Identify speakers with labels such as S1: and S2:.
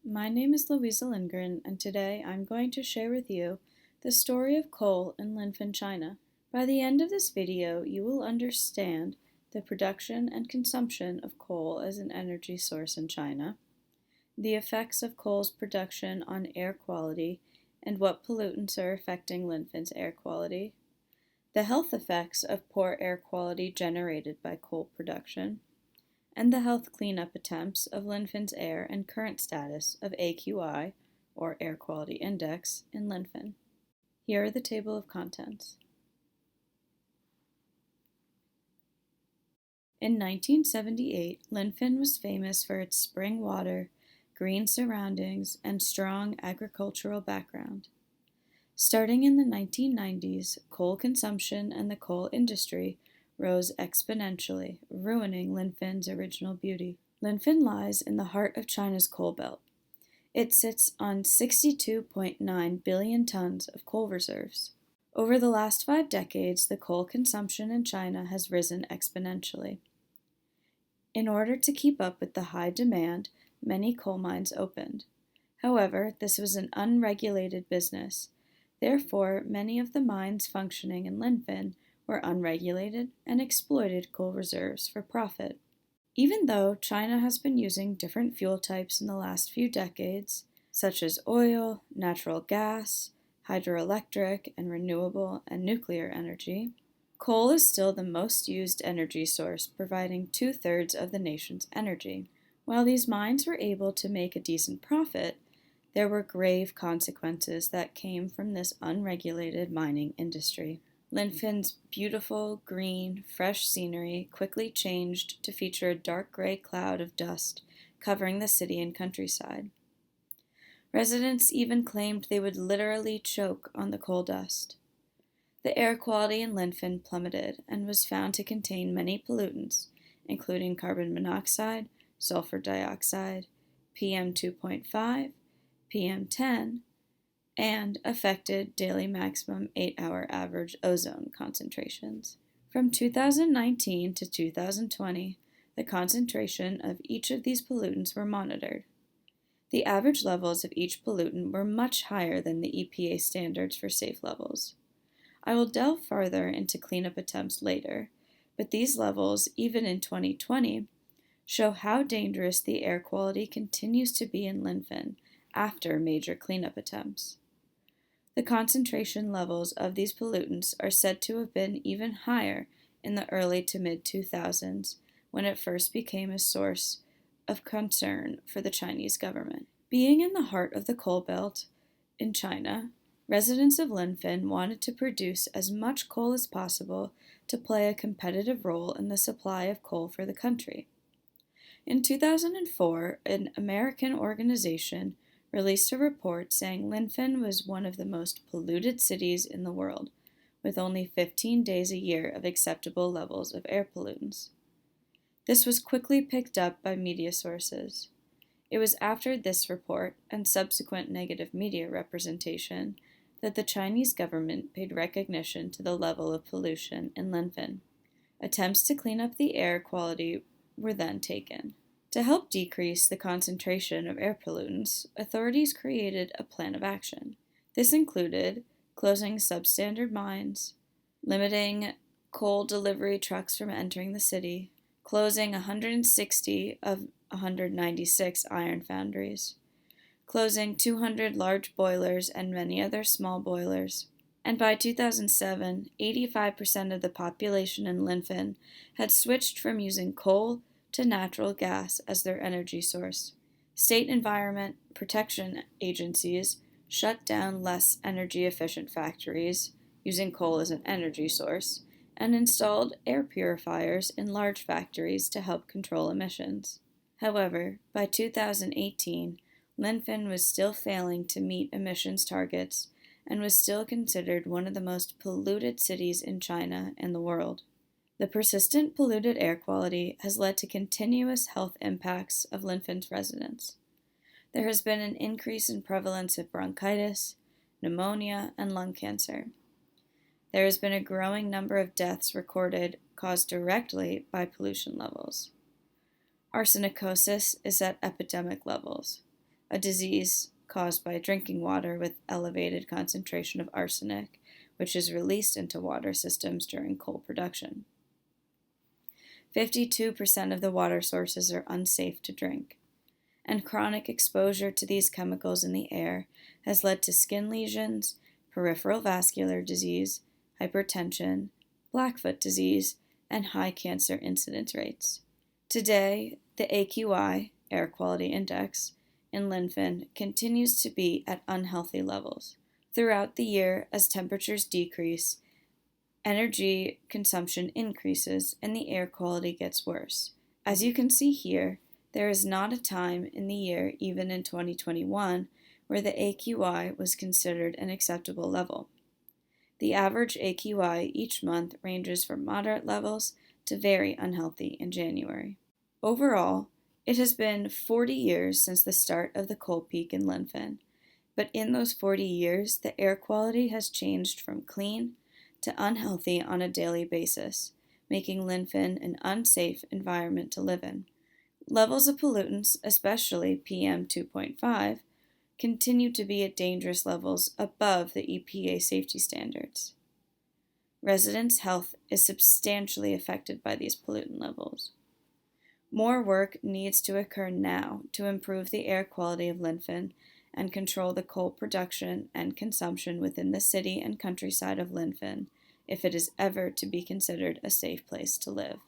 S1: My name is Louisa Lindgren, and today I'm going to share with you the story of coal in Linfen, China. By the end of this video, you will understand the production and consumption of coal as an energy source in China, the effects of coal's production on air quality and what pollutants are affecting Linfen's air quality, the health effects of poor air quality generated by coal production, and the health cleanup attempts of Linfen's air and current status of AQI, or Air Quality Index, in Linfen. Here are the table of contents. In 1978, Linfen was famous for its spring water, green surroundings, and strong agricultural background. Starting in the 1990s, coal consumption and the coal industry rose exponentially, ruining Linfen's original beauty. Linfen lies in the heart of China's coal belt. It sits on 62.9 billion tons of coal reserves. Over the last 5 decades, the coal consumption in China has risen exponentially. In order to keep up with the high demand, many coal mines opened. However, this was an unregulated business. Therefore, many of the mines functioning in Linfen were unregulated and exploited coal reserves for profit. Even though China has been using different fuel types in the last few decades, such as oil, natural gas, hydroelectric, and renewable and nuclear energy, coal is still the most used energy source, providing 2/3 of the nation's energy. While these mines were able to make a decent profit, there were grave consequences that came from this unregulated mining industry. Linfen's beautiful, green, fresh scenery quickly changed to feature a dark gray cloud of dust covering the city and countryside. Residents even claimed they would literally choke on the coal dust. The air quality in Linfen plummeted and was found to contain many pollutants, including carbon monoxide, sulfur dioxide, PM2.5, PM10, and affected daily maximum 8-hour average ozone concentrations. From 2019 to 2020, the concentration of each of these pollutants were monitored. The average levels of each pollutant were much higher than the EPA standards for safe levels. I will delve further into cleanup attempts later, but these levels, even in 2020, show how dangerous the air quality continues to be in Linfen after major cleanup attempts. The concentration levels of these pollutants are said to have been even higher in the early to mid-2000s, when it first became a source of concern for the Chinese government. Being in the heart of the coal belt in China, residents of Linfen wanted to produce as much coal as possible to play a competitive role in the supply of coal for the country. In 2004, an American organization released a report saying Linfen was one of the most polluted cities in the world, with only 15 days a year of acceptable levels of air pollutants. This was quickly picked up by media sources. It was after this report and subsequent negative media representation that the Chinese government paid recognition to the level of pollution in Linfen. Attempts to clean up the air quality were then taken. To help decrease the concentration of air pollutants, authorities created a plan of action. This included closing substandard mines, limiting coal delivery trucks from entering the city, closing 160 of 196 iron foundries, closing 200 large boilers and many other small boilers, and by 2007, 85% of the population in Linfen had switched from using coal to natural gas as their energy source. State environment protection agencies shut down less energy efficient factories using coal as an energy source and installed air purifiers in large factories to help control emissions. However, by 2018, Linfen was still failing to meet emissions targets and was still considered one of the most polluted cities in China and the world. The persistent polluted air quality has led to continuous health impacts of Linfen's residents. There has been an increase in prevalence of bronchitis, pneumonia, and lung cancer. There has been a growing number of deaths recorded caused directly by pollution levels. Arsenicosis is at epidemic levels. a disease caused by drinking water with elevated concentration of arsenic, which is released into water systems during coal production. 52% of the water sources are unsafe to drink, and chronic exposure to these chemicals in the air has led to skin lesions, peripheral vascular disease, hypertension, Blackfoot disease, and high cancer incidence rates. Today, the AQI, Air Quality Index, in Linfen continues to be at unhealthy levels. Throughout the year, as temperatures decrease, energy consumption increases and the air quality gets worse. As you can see here, there is not a time in the year, even in 2021, where the AQI was considered an acceptable level. The average AQI each month ranges from moderate levels to very unhealthy in January. Overall, it has been 40 years since the start of the coal peak in Linfen, but in those 40 years, the air quality has changed from clean to unhealthy on a daily basis, making Linfen an unsafe environment to live in. Levels of pollutants, especially PM 2.5, continue to be at dangerous levels above the EPA safety standards. Residents' health is substantially affected by these pollutant levels. More work needs to occur now to improve the air quality of Linfen and control the coal production and consumption within the city and countryside of Linfen if it is ever to be considered a safe place to live.